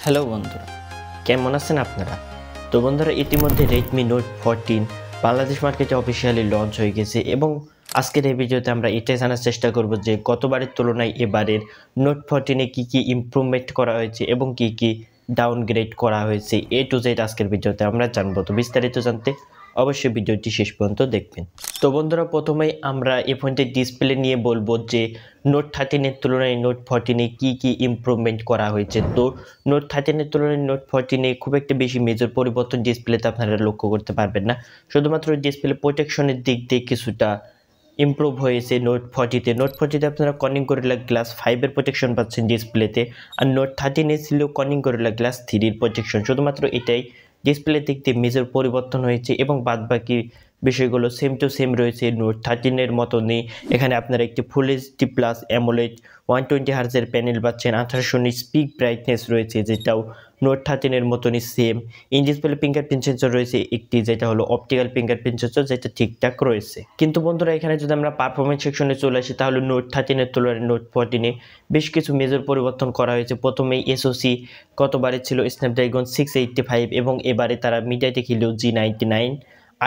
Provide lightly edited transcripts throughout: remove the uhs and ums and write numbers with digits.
Hello বন্ধুরা, কেমন আছেন আপনারা? তো বন্ধুরা, ইতিমধ্যে রেডমি নোট 14 বাংলাদেশ মার্কেটে অফিসিয়ালি লঞ্চ হয়ে গেছে এবং আজকের এই ভিডিওতে আমরা এটাই জানার চেষ্টা করব যে গতবারের তুলনায় এবারের নোট 14-এ কী ইমপ্রুভমেন্ট করা হয়েছে এবং কী ডাউনগ্রেড করা হয়েছে। টু জেড আজকের ভিডিওতে আমরা জানবো। তো বিস্তারিত জানতে অবশ্যই ভিডিওটি শেষ পর্যন্ত দেখবেন। তো বন্ধুরা, প্রথমেই আমরা এই ফোনটির ডিসপ্লে নিয়ে বলবো যে নোট 13-এর তুলনায় নোট 14-এ কী ইমপ্রুভমেন্ট করা হয়েছে। তো নোট 13-এর তুলনায় নোট 14-এ খুব একটা বেশি মেজর পরিবর্তন ডিসপ্লেতে আপনারা লক্ষ্য করতে পারবেন না। শুধুমাত্র ডিসপ্লে প্রোটেকশনের দিক দিয়ে কিছুটা ইমপ্রুভ হয়েছে নোট 40-তে। নোট 40-তে আপনারা কর্নিং গরিলা গ্লাস 5-এর প্রোটেকশন পাচ্ছেন ডিসপ্লেতে, আর নোট 13-এ ছিল কর্নিং গরিলা গ্লাস 3-এর প্রোটেকশন। শুধুমাত্র এটাই ডিসপ্লের দিক দিয়ে মেজর পরিবর্তন হয়েছে এবং বাদবাকি বিষয়গুলো সেম টু সেম রয়েছে নোট 13-এর মতনই। এখানে আপনারা একটি ফুল এইচডি প্লাস অ্যামোলেড 120 হার্জের প্যানেল পাচ্ছেন, 1800 স্পিক ব্রাইটনেস রয়েছে যেটাও নোট 13-এর মতনই same. In display fingerprint sensor রয়েছে একটি, যেটা হলো অপটিক্যাল ফিঙ্গারপ্রিন্ট সেন্সর, যেটা ঠিকঠাক রয়েছে। কিন্তু বন্ধুরা, এখানে যদি আমরা পারফরমেন্স সেকশনে চলে আসি তাহলে নোট 13-এর তুলনায় নোট 14-এ বেশ কিছু মেজর পরিবর্তন করা হয়েছে। প্রথমেই এসওসি গতবারে ছিল স্ন্যাপড্রাগন 685 এবং এবারে তারা মিডিয়াটেক হিলিও G99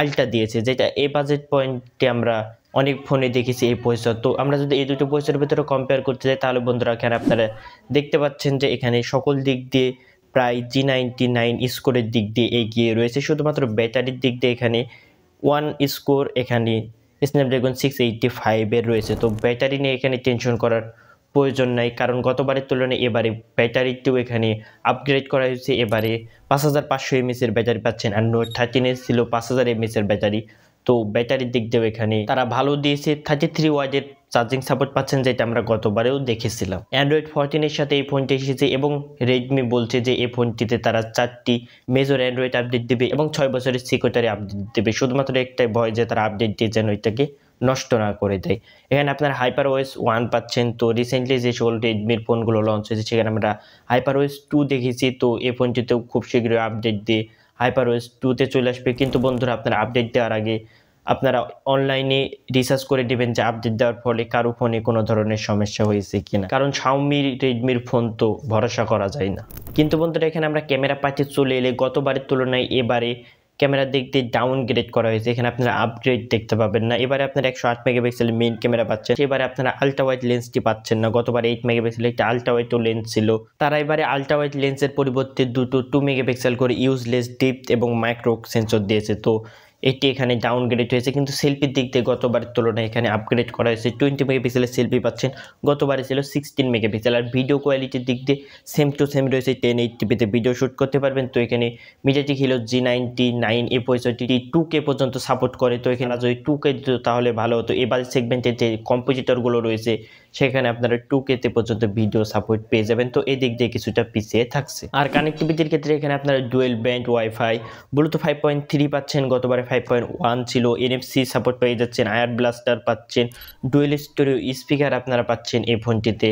আল্ট্রা দিয়েছে, যেটা এই বাজেট পয়েন্টে আমরা অনেক ফোনে দেখেছি এই প্রসেসর। তো আমরা যদি এই দুটো প্রসেসরের ভিতরে কম্পেয়ার করতে যাই তাহলে বন্ধুরা এখানে আপনারা দেখতে পাচ্ছেন যে এখানে সকল দিক দিয়ে প্রায় G99 স্কোরের দিক দিয়ে এগিয়ে রয়েছে। শুধুমাত্র ব্যাটারির দিক দিয়ে এখানে 1 স্কোর এখানে স্ন্যাপড্রাগন 685-এর রয়েছে। তো ব্যাটারি নিয়ে এখানে টেনশন করার প্রয়োজন নাই, কারণ গতবারের তুলনায় এবারে ব্যাটারিটিও এখানে আপগ্রেড করা হয়েছে। এবারে 5500 mAh-এর ব্যাটারি পাচ্ছেন, আর নোট 13-এ ছিল 5000 mAh-এর ব্যাটারি। তো ব্যাটারির দিক দিয়েও এখানে তারা ভালো দিয়েছে। 33 ওয়াটের চার্জিং সাপোর্ট পাচ্ছেন, যেটা আমরা গতবারেও দেখেছিলাম। অ্যান্ড্রয়েড 14-এর সাথে এই ফোনটি এসেছে এবং রেডমি বলছে যে এই ফোনটিতে তারা 4টি মেজর অ্যান্ড্রয়েড আপডেট দেবে এবং 6 বছরের সিকিউরিটি আপডেট দেবে। শুধুমাত্র একটাই ভয় যে তারা আপডেট দিয়ে যেন এটাকে নষ্ট না করে দেয়। এখানে আপনারা HyperOS 1 পাচ্ছেন। তো রিসেন্টলি যে সকল রেডমির ফোনগুলো লঞ্চ হয়েছে সেখানে আমরা HyperOS 2 দেখেছি। তো এই ফোনটিতেও খুব শীঘ্রই আপডেট দিয়ে HyperOS 2-তে চলে আসবে। কিন্তু বন্ধুরা, আপনারা আপডেট দেওয়ার আগে আপনারা অনলাইনে রিসার্চ করে দেবেন যে আপডেট দেওয়ার ফলে কারো ফোনে কোনো ধরনের সমস্যা হয়েছে কিনা, কারণ Xiaomi রেডমির ফোন তো ভরসা করা যায় না। কিন্তু বন্ধুরা, এখানে আমরা ক্যামেরা পার্টে চলে এলে গতবারের তুলনায় এবারে ক্যামেরার দিক দিয়ে ডাউনগ্রেড করা হয়েছে। এখানে আপনারা আপগ্রেড দেখতে পাবেন না। এবারে আপনারা 108 মেগাপিক্সেল মেইন ক্যামেরা পাচ্ছেন, এবারে আপনারা আলট্রা ওয়াইড লেন্সটি পাচ্ছেন না। গতবার 8 মেগাপিক্সেল একটা আলট্রা ওয়াইডও লেন্স ছিল, তারা এবারে আলট্রা ওয়াইড লেন্সের পরিবর্তে দুটো 2 মেগাপিক্সেল করে ইউজলেস ডিপথ এবং মাইক্রো সেন্সর দিয়েছে। তো এটি এখানে ডাউনগ্রেড হয়েছে। কিন্তু সেলফির দিক দিয়ে গতবারের তুলনায় এখানে আপগ্রেড করা হয়েছে। 20 মেগাপিক্সেলের সেলফি পাচ্ছেন, গতবারে ছিল 16 মেগাপিক্সেল। আর ভিডিও কোয়ালিটির দিক দিয়ে সেম টু সেম রয়েছে। 1080p-তে ভিডিও শ্যুট করতে পারবেন। তো এখানে মিডিয়াটেক হিলিও G99 এই প্রসেসরটি 2K পর্যন্ত সাপোর্ট করে। তো এখানে যদি 2K দিত তাহলে ভালো হতো। এবার সেগমেন্টের যে কম্পোজিটরগুলো রয়েছে সেখানে আপনারা 2K-তে পর্যন্ত ভিডিও সাপোর্ট পেয়ে যাবেন। তো এই দিক দিয়ে কিছুটা পিছিয়ে থাকছে। আর কানেক্টিভিটির ক্ষেত্রে এখানে আপনারা ডুয়েল ব্যান্ড ওয়াইফাই, ব্লুটুথ 5.3 পাচ্ছেন, গতবারে 5.1 ছিল। NFC সাপোর্ট পেয়ে যাচ্ছেন, আয়ার ব্লাস্টার পাচ্ছেন, ডুয়েল স্টোরিও স্পিকার আপনারা পাচ্ছেন এই ফোনটিতে।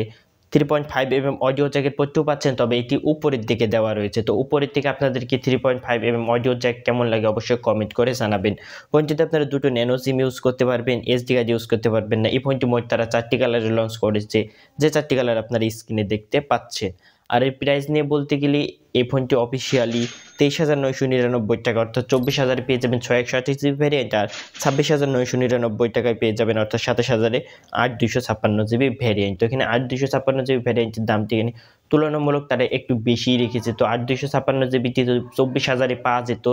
3.5mm অডিও জ্যাকের পোর্টও পাচ্ছেন, তবে এটি উপরের দিকে দেওয়া রয়েছে। তো উপরের থেকে আপনাদেরকে 3.5mm অডিও জ্যাক কেমন লাগে অবশ্যই কমেন্ট করে জানাবেন। ফোনটিতে আপনারা দুটো ন্যানো সিম ইউজ করতে পারবেন, SD কার্ড ইউজ করতে পারবেন না। এই ফোনটি মোট তারা 4টি কালারে লঞ্চ করেছে, যে 4টি কালার আপনারা স্ক্রিনে দেখতে পাচ্ছেন। আর এর প্রাইস নিয়ে বলতে গেলে এই ফোনটি অফিসিয়ালি 23,999 টাকা, অর্থাৎ 24,000 পেয়ে যাবেন 628GB ভ্যারিয়েন্ট, আর 26,999 টাকায় পেয়ে যাবেন অর্থাৎ 27,000-এ 8/256GB ভ্যারিয়েন্ট। তো এখানে 8/256GB ভ্যারিয়েন্টের দামটি এখানে তুলনামূলক তারা একটু বেশিই রেখেছে। তো 8/256GB যদি 24,000-এ পাওয়া যেত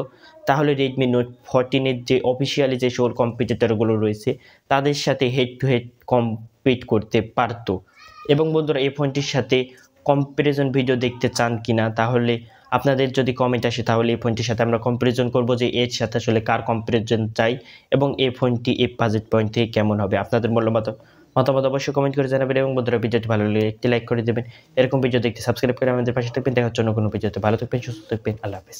তাহলে রেডমি নোট 14-এর যে অফিসিয়ালি যে সকল কম্পিটিটরগুলো রয়েছে তাদের সাথে হেড টু হেড কম্পিট করতে পারতো। এবং বন্ধুরা, এই ফোনটির সাথে কম্প্যারিজন ভিডিও দেখতে চান কিনা, তাহলে আপনাদের যদি কমেন্ট আসে তাহলে এই ফোনটির সাথে আমরা কম্প্যারিজন করব যে এর সাথে আসলে কার কম্প্যারিজন চাই এবং এই ফোনটি এই বাজেট পয়েন্ট থেকে কেমন হবে। আপনাদের মতামত অবশ্যই কমেন্ট করে জানাবেন এবং বন্ধুরা, ভিডিওটি ভালো লাগলে একটি লাইক করে দেবেন। এরকম ভিডিও দেখতে সাবস্ক্রাইব করে আমাদের পাশে থাকবেন। দেখা হচ্ছে অন্য কোনো ভিডিওতে। ভালো থাকবেন, সুস্থ থাকবেন। আল্লাহ হাফেজ।